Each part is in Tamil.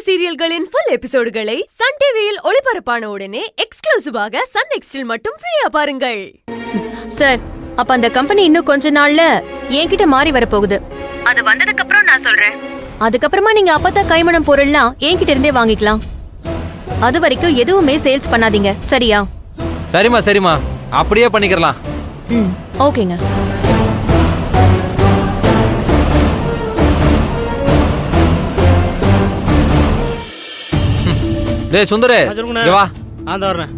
சீரியல்களின் ஃபுல் எபிசோடுகளை சன் டிவியில் ஒளிபரப்பான உடனே எக்ஸ்க்ளூசிவாக சன் நெக்ஸ்டில் மட்டும் ஃப்ரீயா பாருங்கள். சார், அப்ப அந்த கம்பெனி இன்னும் கொஞ்ச நாள்ல என்கிட்ட மாறி வர போகுது. அது வந்ததுக்கு அப்புறம் நான் சொல்றேன். அதுக்கப்புறமா நீங்க அப்பத்தா கைமணம் பொருள்லாம் என்கிட்ட இருந்தே வாங்கிக்கலாம். அது வரைக்கும் எதுவுமே சேல்ஸ் பண்ணாதீங்க, சரியா? சரிம்மா சரிம்மா, அப்படியே பண்ணிக்கலாம். ஓகேங்க. டேய் சுந்தரே, இங்க வா. வரேன்.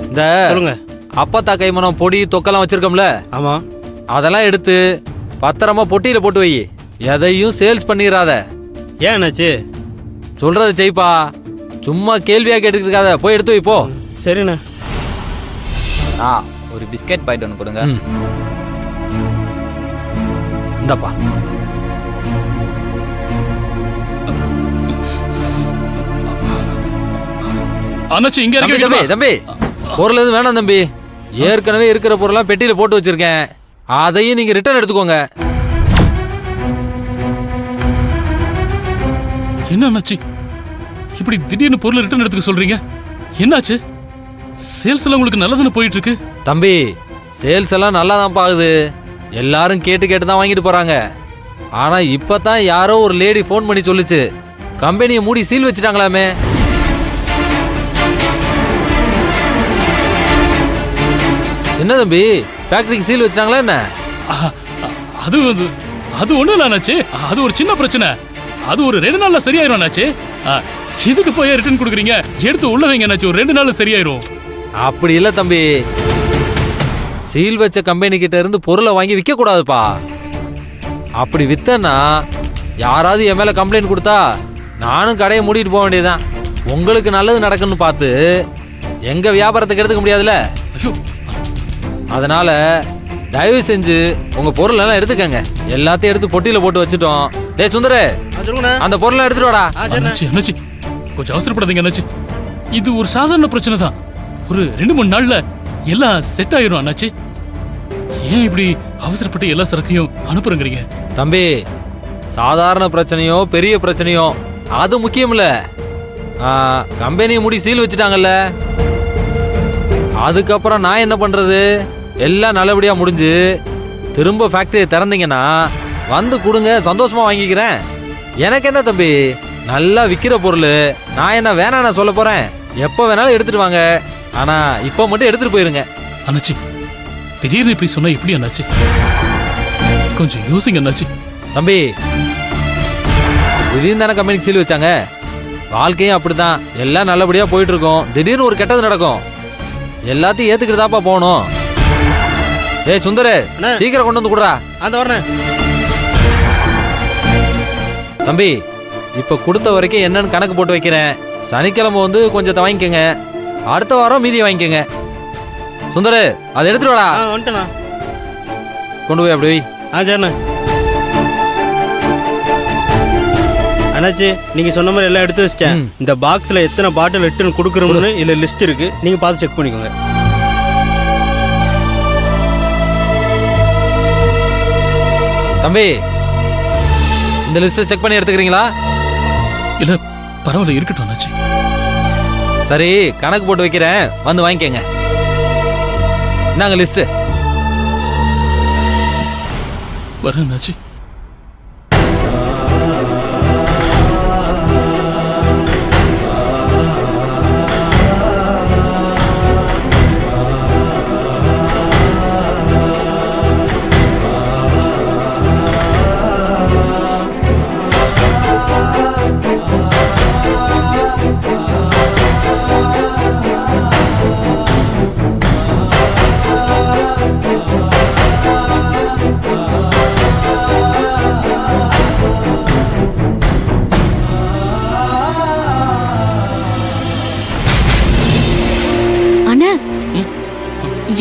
இந்த சொல்லுங்க. அப்பத்தா கைமணம் பொடி தொக்கெல்லாம் வச்சிருக்கோம்ல, ஆமா, அதெல்லாம் எடுத்து பத்திரமா பொட்டியில போட்டு வை. எதையும் சேல்ஸ் பண்ணிடாத. ஏன் என்னாச்சு? சொல்றத செய்ப்பா, சும்மா கேள்வியா கேட்டுக்கிட்டு இருக்காத. போய் எடுத்து வை போ. சரிண்ணே. ஒரு பிஸ்கட் பாக்கெட் ஒன்று கொடுங்க. இந்தப்பா. அண்ணாச்சி இங்க தம்பி தம்பி தம்பி, பொருள் எதுவும் வேணாம் தம்பி. ஏற்கனவே இருக்கிற பொருள்லாம் பெட்டியில போட்டு வச்சிருக்கேன், அதையும் நீங்க ரிட்டர்ன் எடுத்துக்கோங்க. என்ன அண்ணாச்சி இப்படி திடீர்னு பொருள் ரிட்டர்ன் எடுத்துக்க சொல்றீங்க? என்னாச்சு? சேல்ஸ் எல்லாம் உங்களுக்கு நல்லதானே போயிட்டு இருக்கு? தம்பி, சேல்ஸ் எல்லாம் நல்லா தான் பாகுது. எல்லாரும் கேட்டு கேட்டு தான் வாங்கிட்டு போறாங்க. ஆனா இப்பதான் யாரோ ஒரு லேடி ஃபோன் பண்ணி சொல்லுச்சு, கம்பெனியை மூடி சீல் வச்சுட்டாங்களாமே. என்ன தம்பி, ஃபேக்டரிக்கு சீல் வச்சிட்டாங்களா என்ன? அது அது ஒண்ணும் இல்ல அண்ணாச்சி, அது ஒரு சின்ன பிரச்சனை. அது ஒரு 2 நாள்ல சரியாயிரும் அண்ணாச்சி. இதுக்கு போய் ரிட்டர்ன் கொடுக்குறீங்க? எடுத்து உள்ள வைங்க அண்ணாச்சி, ஒரு 2 நாள்ல சரியாயிரும். அப்படி இல்ல தம்பி, சீல் வச்ச கம்பெனி கிட்ட இருந்து பொருளை வாங்கி விற்க கூடாதுப்பா. அப்படி வித்தனா யாராவது என் மேல கம்ப்ளைண்ட் கொடுத்தா நானும் கடையை மூடிட்டு போக வேண்டியதுதான். உங்களுக்கு நல்லது நடக்குன்னு பார்த்து எங்க வியாபாரத்துக்கு எடுத்துக்க முடியாதுல்ல. அதனால தயவு செஞ்சு உங்க பொருள் எல்லாம் எடுத்துக்கங்க. எல்லாத்தையும் எடுத்து பொட்டியில போட்டு வச்சுட்டோம். டேய் சுந்தரே, அந்த பொருளை எடுத்துட்டு வாடா. அண்ணாச்சி கொஞ்சம் அவசரப்படாதீங்க அண்ணாச்சி, இது ஒரு சாதாரண பிரச்சனை தான். ஒரு 2-3 நாள்ல எல்லாம் செட் ஆயிரும் அண்ணாச்சி. ஏன் இப்படி அவசரப்பட்டு எல்லா சரக்கையும் அனுப்புறீங்க? தம்பி, சாதாரண பிரச்சனையோ பெரிய பிரச்சனையோ அது முக்கியம் இல்ல. கம்பெனியை மூடி சீல் வச்சுட்டாங்கல்ல, அதுக்கப்புறம் நான் என்ன பண்றது? எல்லாம் நல்லபடியா முடிஞ்சு திரும்ப ஃபேக்டரியை திறந்தீங்கன்னா வந்து கொடுங்க, சந்தோஷமா வாங்கிக்கிறேன். எனக்கு என்ன தம்பி, நல்லா விற்கிற பொருள், நான் என்ன வேணா நான் சொல்ல போறேன்? எப்போ வேணாலும் எடுத்துட்டு வாங்க, ஆனா இப்போ மட்டும் எடுத்துட்டு போயிருங்க. அண்ணாச்சி திடீர்னு இப்படி சொன்னா எப்படி அண்ணாச்சி? கொஞ்சம் யோசிங்க அண்ணாச்சி. தம்பி, திடீர்னு தானே கம்பெனிக்கு சீல் வச்சாங்க. வாழ்க்கையும் அப்படிதான், எல்லாம் நல்லபடியா போயிட்டு இருக்கும். திடீர்னு ஒரு கெட்டது நடக்கும், எல்லாத்தையும் ஏத்துக்கிட்டுதாப்பா போகணும். ஏய் சுந்தரே, சீக்கிரம் கொண்டு வந்து கொடுறா. வரேன். தம்பி, இப்ப கொடுத்த வரைக்கும் என்னன்னு கணக்கு போட்டு வைக்கிறேன். சனிக்கிழமை வந்து கொஞ்சத்தை வாங்கிக்கங்க, அடுத்த வாரம் மீதி வாங்கிக்கங்க. சுந்தரே, அதை எடுத்துட்டு வாடா. வந்துட்டேண்ணா. கொண்டு போய் அப்படி வை. சரிண்ணா. அண்ணாச்சி, நீங்க சொன்ன மாதிரி எல்லாம் எடுத்து வச்சிட்டேன். இந்த பாக்ஸ்ல எத்தனை பாட்டில் ரிட்டர்ன் கொடுக்குறோம்னு இதுல லிஸ்ட் இருக்கு, நீங்க பார்த்து செக் பண்ணிக்கோங்க. தம்பி, இந்த லிஸ்ட்டை செக் பண்ணி எடுத்துக்கிறீங்களா? இல்ல பரவாயில்ல, இருக்கட்டும் அண்ணாச்சி. சரி, கணக்கு போட்டு வைக்கிறேன், வந்து வாங்கிக்கங்க. இந்தாங்க லிஸ்ட். வரேன் அண்ணாச்சி.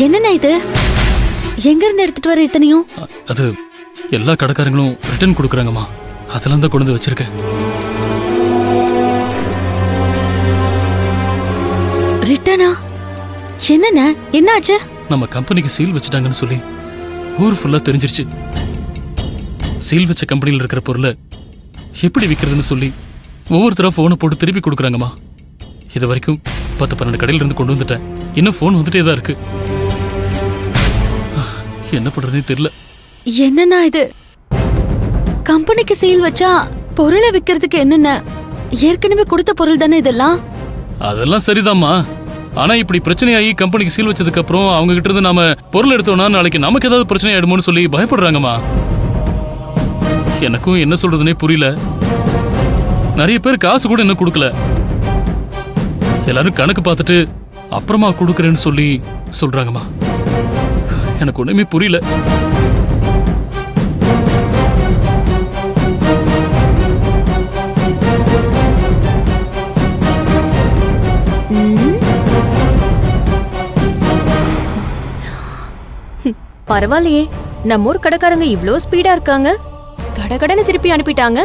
என்னண்ணா இது? எங்க இருந்து எடுத்துட்டு வர இத்தனையும்? அது எல்லா கடைக்காரங்களும் ரிட்டர்ன் கொடுக்குறாங்கம்மா, அதெல்லாம் தான் கொண்டு வச்சிருக்கேன். ரிட்டனா? என்னண்ணா, என்னாச்சு? நம்ம கம்பெனிக்கு சீல் வச்சிட்டாங்கன்னு சொல்லி ஊர் ஃபுல்லா தெரிஞ்சிருச்சு. சீல் வச்ச கம்பெனியில் இருக்கிற பொருளை எப்படி விற்கிறதுன்னு சொல்லி ஒவ்வொருத்தரா போனை போட்டு திருப்பி கொடுக்குறாங்கம்மா. இது வரைக்கும் 10-12 கடையில இருந்து கொண்டு வந்துட்டேன். இன்னும் போன் வந்துட்டே தான் இருக்கு. என்ன பண்றதுனே தெரியல. என்னன்னா இது? கம்பெனிக்கு சீல் வச்சா பொருளை விக்கிறதுக்கு என்னென்ன? ஏற்கனவே கொடுத்த பொருள் தானே இதெல்லாம். அதெல்லாம் சரிதாம்மா. ஆனா இப்படி பிரச்சனையாகி கம்பெனிக்கு சீல் வச்சதுக்கு அப்புறம் அவங்க கிட்ட இருந்து நாம பொருள் எடுத்தோம்னா நாளைக்கு நமக்கு ஏதாவது பிரச்சனை ஆயிடுமோன்னு சொல்லி பயப்படுறாங்கம்மா. எனக்கும் என்ன சொல்றதுனே புரியல. நிறைய பேர் காசு கூட இன்னும் கொடுக்கல. எல்லாரும் கணக்கு பார்த்துட்டு அப்புறமா கொடுக்கறேன்னு சொல்லி சொல்றாங்கம்மா. எனக்கு ஒண்ணுமே புரியல. பரவாயில்லையே, நம்ம ஊர் கடைக்காரங்க இவ்ளோ ஸ்பீடா இருக்காங்க. கடகடன்னு திருப்பி அனுப்பிட்டாங்க.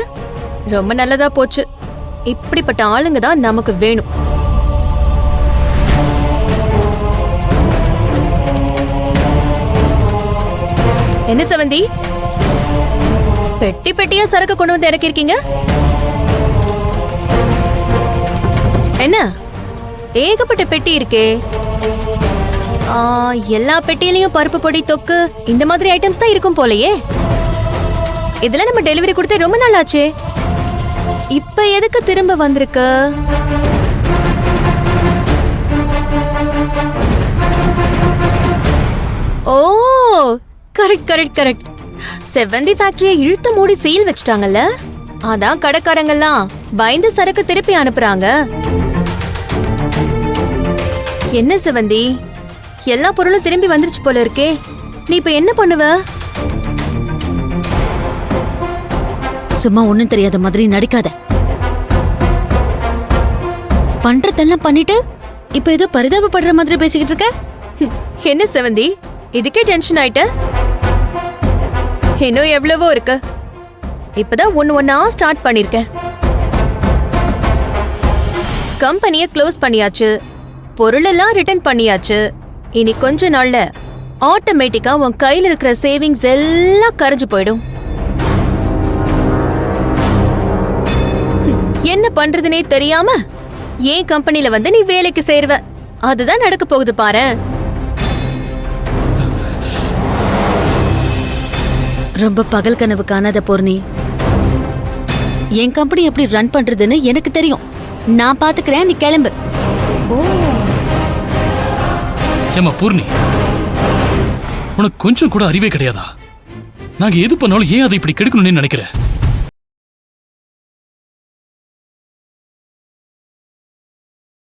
ரொம்ப நல்லதா போச்சு. இப்படிப்பட்ட ஆளுங்க தான் நமக்கு வேணும். என்ன செவந்தி, பெட்டி பெட்டியா சரக்கு கொண்டு வந்து இறக்கிருக்கீங்க? என்ன ஏகப்பட்ட பெட்டி இருக்கே. எல்லா பெட்டியிலயும் பருப்பு பொடி, தொக்கு, இந்த மாதிரி ஐட்டம்ஸ் தான் இருக்கும் போலயே. இதெல்லாம் நம்ம டெலிவரி கொடுத்து ரொம்ப நாள் ஆச்சே. இப்ப எதுக்கு திரும்ப வந்திருக்கு? ஓ, கரெக்ட் கரெக்ட் கரெக்ட். செவந்தி ஃபேக்டரியை இழுத்து மூடி சீல் வச்சிட்டாங்கல்ல, அதான் கடைக்காரங்கெல்லாம் பயந்து சரக்கு திருப்பி அனுப்புறாங்க. என்ன செவந்தி, எல்லா பொருளும் திரும்பி வந்துருச்சு போல இருக்கே. நீ இப்ப என்ன பண்ணுவ? சும்மா ஒண்ணும் தெரியாத மாதிரி நடிக்காத. பண்றதெல்லாம் பண்ணிட்டு இப்ப ஏதோ பரிதாபப்படுற மாதிரி பேசிக்கிட்டு இருக்க. என்ன செவந்தி, இதுக்கே டென்ஷன் ஆயிட்ட? இன்னும் எவ்வளவோ இருக்கு. இப்பதான் ஒண்ணா ஸ்டார்ட் பண்ணிருக்கேன். கம்பெனியை க்ளோஸ் பண்ணியாச்சு, பொருளெல்லாம் ரிட்டர்ன் பண்ணியாச்சு. இனி கொஞ்ச நாள்ல ஆட்டோமேட்டிக்கா உன் கையில இருக்கிற சேவிங்ஸ் எல்லாம் கரைஞ்சு போயிடும். என்ன பண்றதுனே தெரியாம ஏன் கம்பெனில வந்து நீ வேலைக்கு சேருவ. அதுதான் நடக்க போகுது பாரு. ரொம்ப பகல் கனவு காணாத பூர்ணி. என் கம்பெனி எப்படி ரன் பண்றதுன்னு எனக்கு தெரியும். நான் பாத்துக்கிறேன், நீ கிளம்பு. ஏமா பூர்ணி, உனக்கு கொஞ்சம் கூட அறிவே கிடையாதா? நாங்க எது பண்ணாலும் ஏன் அதை இப்படி கெடுக்கணும்னு நினைக்கிறேன்?